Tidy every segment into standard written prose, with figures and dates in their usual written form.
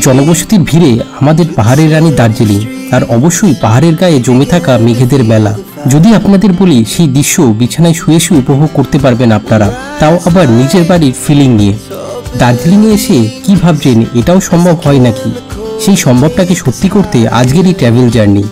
জনবসতির ভিড়ে আমাদের পাহাড়ের রানী দার্জিলিং, আর অবশ্যই পাহাড়ের গায়ে জমে থাকা মেঘেদের মেলা। যদি আপনাদের বলি, সেই দৃশ্য বিছানায় শুয়ে শুয়ে উপভোগ করতে পারবেন আপনারা, তাও আবার নিজের বাড়ির ফিলিং নিয়ে। দার্জিলিংয়ে এসে কি ভাবছেন এটাও সম্ভব হয় নাকি? সেই সম্ভবটাকে সত্যি করতে আজকের এই ট্রাভেল জার্নি।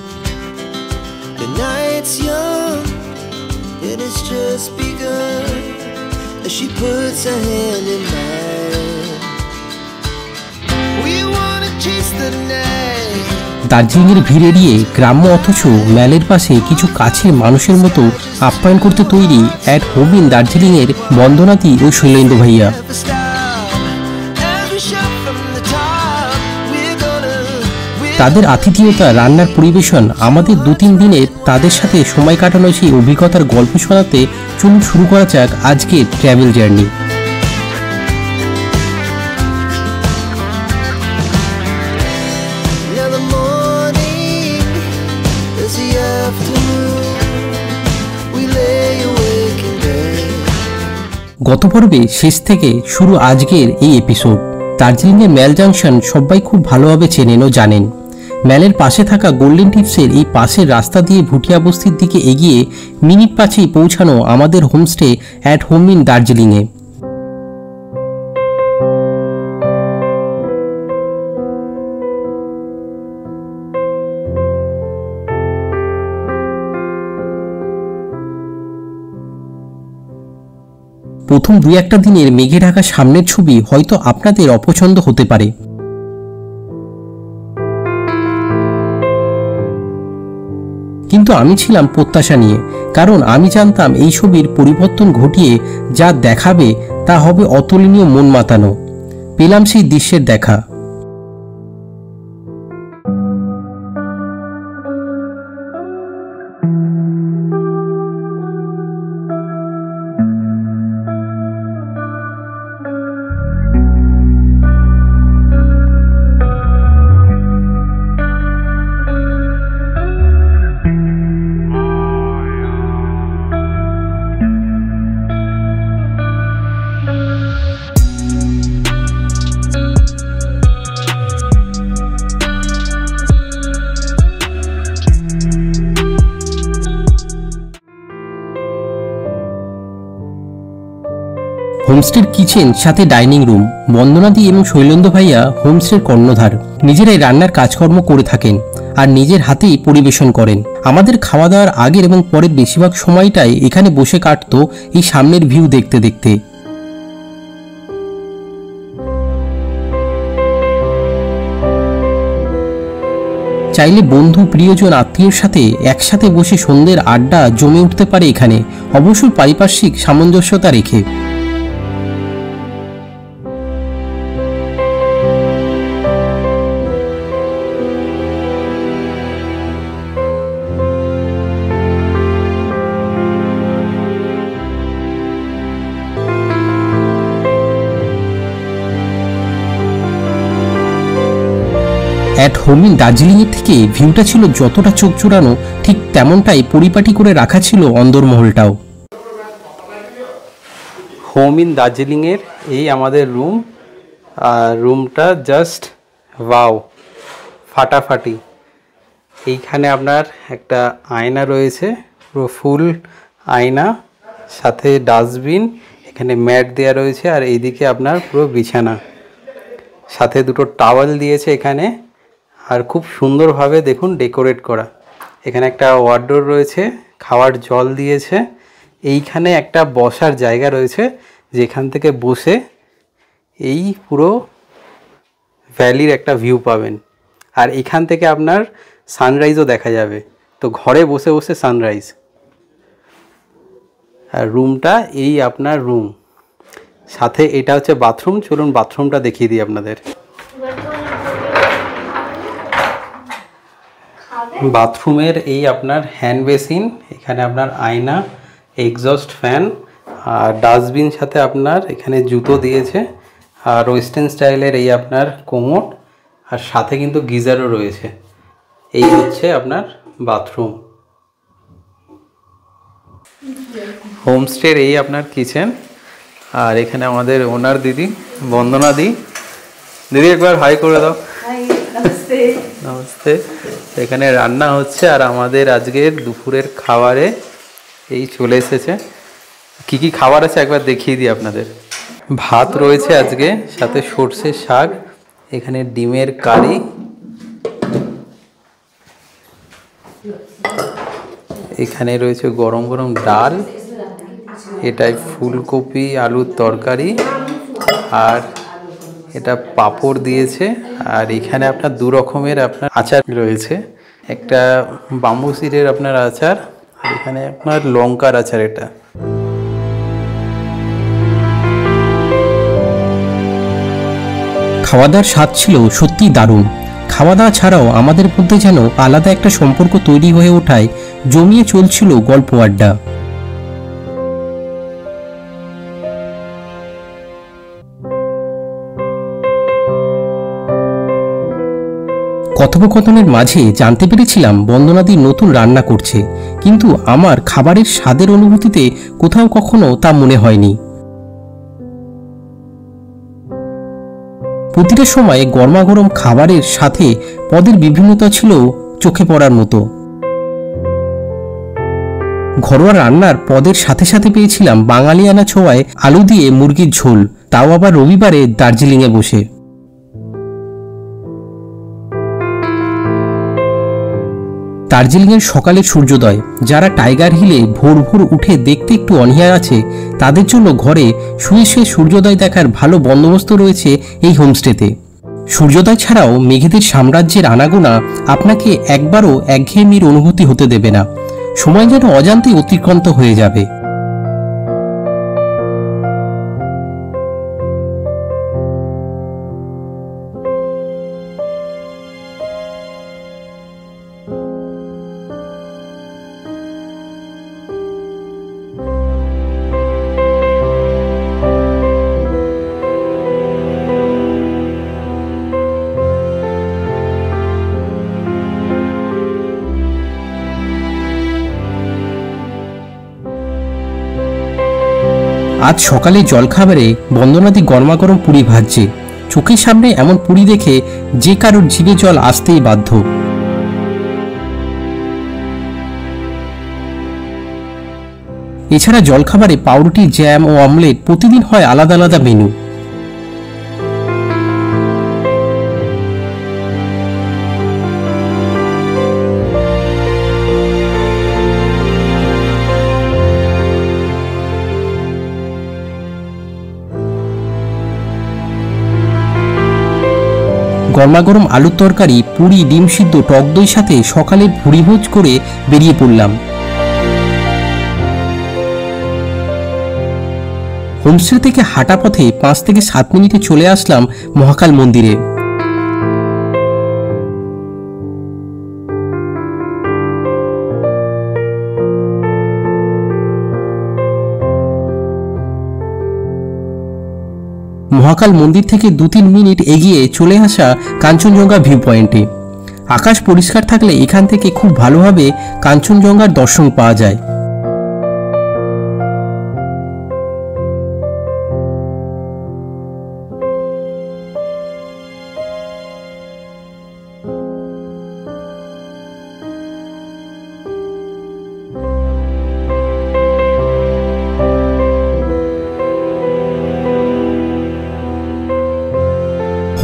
দার্জিলিংয়ের ভিড় এড়িয়ে গ্রাম্য অথচ ম্যালের পাশে কিছু কাছের মানুষের মতো আপ্যায়ন করতে তৈরি অ্যাট হোম ইন দার্জিলিংয়ের বন্দনাদি ও শৈলেন্দ্র ভাইয়া। তাদের আতিথেয়তা, রান্নার পরিবেশন, আমাদের 2-3 দিনের তাদের সাথে সময় কাটানো সেই অভিজ্ঞতার গল্প শোনাতে চলুন শুরু করা যাক আজকের ট্রাভেল জার্নি। গত পর্বে শেষ থেকে শুরু আজকের এই এপিসোড। দার্জিলিংয়ের ম্যাল জাংশন সবাই খুব ভালোভাবে চেনেন ও জানেন। ম্যালের পাশে থাকা গোল্ডেন টিপসের এই পাশের রাস্তা দিয়ে ভুটিয়া বস্তির দিকে এগিয়ে মিনিট 5এই পৌঁছানো আমাদের হোমস্টে অ্যাট হোম ইন দার্জিলিংয়ে। প্রথম 2-1 দিনের মেঘে ঢাকা সামনের ছবি হয়তো আপনাদের অপছন্দ হতে পারে, কিন্তু আমি ছিলাম প্রত্যাশা নিয়ে, কারণ আমি জানতাম এই ছবির পরিবর্তন ঘটিয়ে যা দেখাবে তা হবে অতুলনীয়, মন মাতানো। পেলাম সেই দৃশ্যের দেখা। হোমস্টের কিচেন সাথে ডাইনিং রুম। বন্দনাদি এবং শৈলেন্দ্র ভাইয়া হোমস্টের কর্ণধার, নিজেরাই রান্নার কাজকর্ম করে থাকেন আর নিজের হাতেই পরিবেশন করেন। আমাদের খাওয়া দাওয়ার আগের এবং পরের বেশিরভাগ সময়টাই এখানে বসে কাটতো এই সামনের ভিউ দেখতে দেখতে। চাইলে বন্ধু, প্রিয়জন, আত্মীয়ের সাথে একসাথে বসে সন্ধ্যের আড্ডা জমে উঠতে পারে এখানে, অবশ্যই পারিপার্শ্বিক সামঞ্জস্যতা রেখে। অ্যাট হোম ইন দার্জিলিংয়ের থেকে ভিউটা ছিল যতটা চোখ জোড়ানো, ঠিক তেমনটাই পরিপাটি করে রাখা ছিল অন্দরমহলটাও। হোম ইন দার্জিলিংয়ের এই আমাদের রুম, আর রুমটা জাস্ট ওয়াও, ফাটাফাটি। এইখানে আপনার একটা আয়না রয়েছে, পুরো ফুল আয়না, সাথে ডাস্টবিন, এখানে ম্যাট দেওয়া রয়েছে, আর এইদিকে আপনার পুরো বিছানা, সাথে 2টো টাওয়াল দিয়েছে এখানে, আর খুব সুন্দরভাবে দেখুন ডেকোরেট করা। এখানে একটা ওয়ার্ডরোব রয়েছে, খাওয়ার জল দিয়েছে, এইখানে একটা বসার জায়গা রয়েছে যেখান থেকে বসে এই পুরো ভ্যালির একটা ভিউ পাবেন, আর এখান থেকে আপনার সানরাইজও দেখা যাবে। তো ঘরে বসে বসে সানরাইজ। আর রুমটা এই আপনার রুম, সাথে এটা হচ্ছে বাথরুম। চলুন বাথরুমটা দেখিয়ে দিই আপনাদের। বাথরুমের এই আপনার হ্যান্ড বেসিন, এখানে আপনার আয়না, এক্সস্ট ফ্যান, আর ডাস্টবিন, সাথে আপনার এখানে জুতো দিয়েছে, আর ওয়েস্টার্ন স্টাইলের এই আপনার কোমোড, আর সাথে কিন্তু গিজারও রয়েছে। এই হচ্ছে আপনার বাথরুম। হোমস্টের এই আপনার কিচেন, আর এখানে আমাদের ওনার দিদি বন্দনা দি, দিদি একবার হাই করে দাও। হাই, নমস্তে। নমস্তে। এখানে রান্না হচ্ছে আর আমাদের আজকের দুপুরের খাবারে এই চলে এসেছে। কি কি খাবার আছে একবার দেখিয়ে দিই আপনাদের। ভাত রয়েছে আজকে, সাথে সর্ষের শাক, এখানে ডিমের কারি, এখানে রয়েছে গরম গরম ডাল, এটাই ফুলকপি আলুর তরকারি, আর এটা পাঁপড় দিয়েছে, আর এখানে আপনার দু রকমের আপনার আচার রয়েছে, একটা বাম্বুসিরের আপনার আচার, আর এখানে আপনার লঙ্কার আচার। এটা খাওয়া দাওয়ার স্বাদ ছিল সত্যিই দারুণ। খাওয়া দাওয়া ছাড়াও আমাদের মধ্যে যেন আলাদা একটা সম্পর্ক তৈরি হয়ে ওঠায় জমিয়ে চলছিল গল্প আড্ডা। কথোপকথনের মাঝে জানতে পেরেছিলাম বন্দনাদি নতুন রান্না করছে, কিন্তু আমার খাবারের স্বাদের অনুভূতিতে কোথাও কখনো তা মনে হয়নি। প্রতিটা সময় গরমাগরম খাবারের সাথে পদের বিভিন্নতা ছিল চোখে পড়ার মতো। ঘরোয়া রান্নার পদের সাথে সাথে পেয়েছিলাম বাঙালিয়ানা ছোঁয়ায় আলু দিয়ে মুরগির ঝোল, তাও আবার রবিবারে দার্জিলিংয়ে বসে। দার্জিলিংয়ের সকালের সূর্যোদয়, যারা টাইগার হিলে ভোর ভোর উঠে দেখতে একটু অনীহা আছে, তাদের জন্য ঘরে শুয়ে শুয়ে সূর্যোদয় দেখার ভালো বন্দোবস্ত রয়েছে এই হোমস্টেতে। সূর্যোদয় ছাড়াও মেঘেদের সাম্রাজ্যের আনাগোনা আপনাকে একবারও একঘেয়েমির অনুভূতি হতে দেবে না। সময় যেন অজান্তেই অতিক্রান্ত হয়ে যাবে। আজ সকালে জলখাবারে বন্দনাদি গরমাগরম পুরি ভাজছে। চোখের সামনে এমন পুরি দেখে যে কারোর জিভে জল আসতেই বাধ্য। এছাড়া জলখাবারে পাউরুটি, জ্যাম ও অমলেট প্রতিদিন হয় আলাদা আলাদা মেনু। গরমাগরম আলুর তরকারি, পুরি, ডিম সিদ্ধ, টক দই সাথে সকালে ভুরিভোজ করে বেরিয়ে পড়লাম। হোমস্টে থেকে হাঁটা পথে 5 থেকে 7 মিনিটে চলে আসলাম মহাকাল মন্দিরে। মহাকাল মন্দির থেকে 2-3 মিনিট এগিয়ে চলে আসা কাঞ্চনজঙ্ঘা ভিউ পয়েন্টে। আকাশ পরিষ্কার থাকলে এখান থেকে খুব ভালোভাবে কাঞ্চনজঙ্ঘার দর্শন পাওয়া যায়।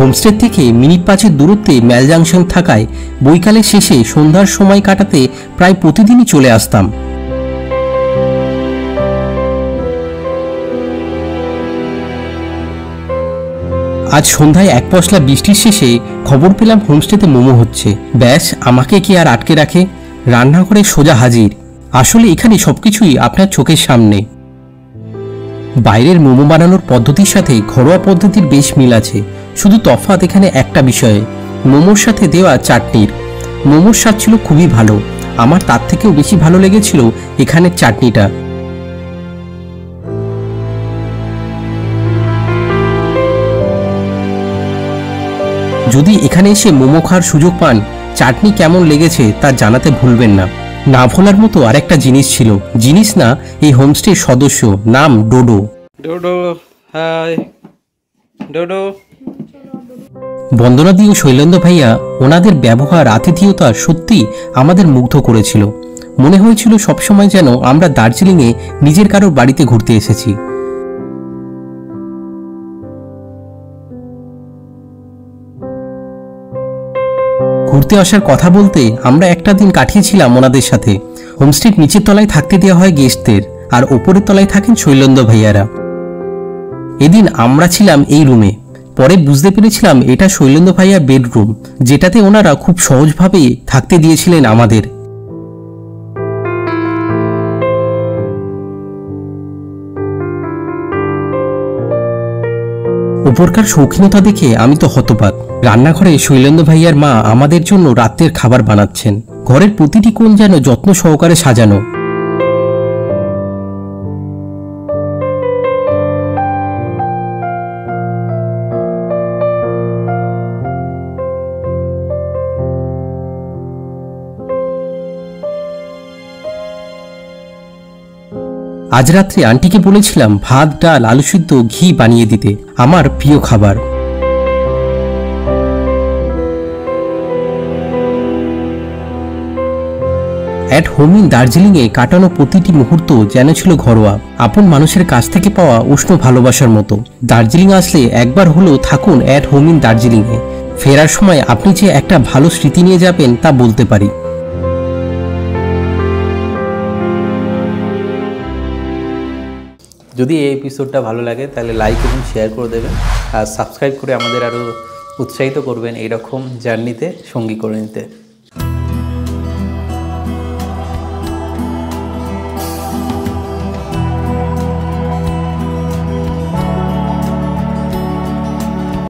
হোমস্টে থেকে মিনিট 5-এর দূরত্বে ম্যাল জাংশন থাকায় বৈকালের শেষে সন্ধ্যার সময় কাটাতে প্রায় প্রতিদিনই চলে আসতাম। আজ সন্ধ্যায় এক পশলা বৃষ্টির শেষে খবর পেলাম হোমস্টেতে মোমো হচ্ছে। ব্যাস, আমাকে কি আর আটকে রাখে, রান্নাঘরে সোজা হাজির। আসলে এখানে সবকিছুই আপনার চোখের সামনে। বাইরের মোমো বানানোর পদ্ধতির সাথে ঘরোয়া পদ্ধতির বেশ মিল আছে, শুধু তফাৎ এখানে একটা বিষয়ে, মোমোর সাথে দেওয়া চাটনির। মোমোর স্বাদ ছিল খুবই ভালো, আমার তার থেকেও বেশি ভালো লেগেছিল এখানের চাটনিটা। যদি এখানে এসে মোমো খাওয়ার সুযোগ পান, চাটনি কেমন লেগেছে তা জানাতে ভুলবেন না। না ভোলার মতো আরেকটা জিনিস ছিল, জিনিস না, এই হোমস্টের সদস্য, নাম ডোডো। ডোডো, হাই ডোডো। বন্দনাদি ও শৈলেন্দ্র ভাইয়া ওনাদের ব্যবহার আতিথেয়তা সত্যি আমাদের মুগ্ধ করেছিল। মনে হয়েছিল সবসময় যেন আমরা দার্জিলিংয়ে নিজের কারোর বাড়িতে ঘুরতে এসেছি। ঘুরতে আসার কথা বলতে আমরা একটা দিন কাটিয়েছিলাম ওনাদের সাথে। হোমস্টের নিচের তলায় থাকতে দেওয়া হয় গেস্টদের, আর ওপরের তলায় থাকেন শৈলেন্দ্র ভাইয়ারা। এদিন আমরা ছিলাম এই রুমে। পরে বুঝতে পেরেছিলাম এটা শৈলেন্দ্র ভাইয়ার বেডরুম, যেটাতে ওনারা খুব সহজভাবেই থাকতে দিয়েছিলেন আমাদের। উপরকার শৌখিনতা দেখে আমি তো হতবাক। রান্নাঘরে শৈলেন্দ্র ভাইয়ার মা আমাদের জন্য রাতের খাবার বানাচ্ছেন। ঘরের প্রতিটি কোণ যেন যত্ন সহকারে সাজানো। আজ রাত্রে আন্টিকে বলেছিলাম ভাত, ডাল, আলু সিদ্ধ, ঘি বানিয়ে দিতে, আমার প্রিয় খাবার। অ্যাট হোম ইন দার্জিলিংয়ে কাটানো প্রতিটি মুহূর্ত যেন ছিল ঘরোয়া, আপন মানুষের কাছ থেকে পাওয়া উষ্ণ ভালোবাসার মতো। দার্জিলিং আসলে একবার হলেও থাকুন অ্যাট হোম ইন দার্জিলিংয়ে। ফেরার সময় আপনি যে একটা ভালো স্মৃতি নিয়ে যাবেন তা বলতে পারি। যদি এই এপিসোডটা ভালো লাগে তাহলে লাইক এবং শেয়ার করে দেবেন, আর সাবস্ক্রাইব করে আমাদের আরও উৎসাহিত করবেন এইরকম জার্নিতে সঙ্গী করে নিতে।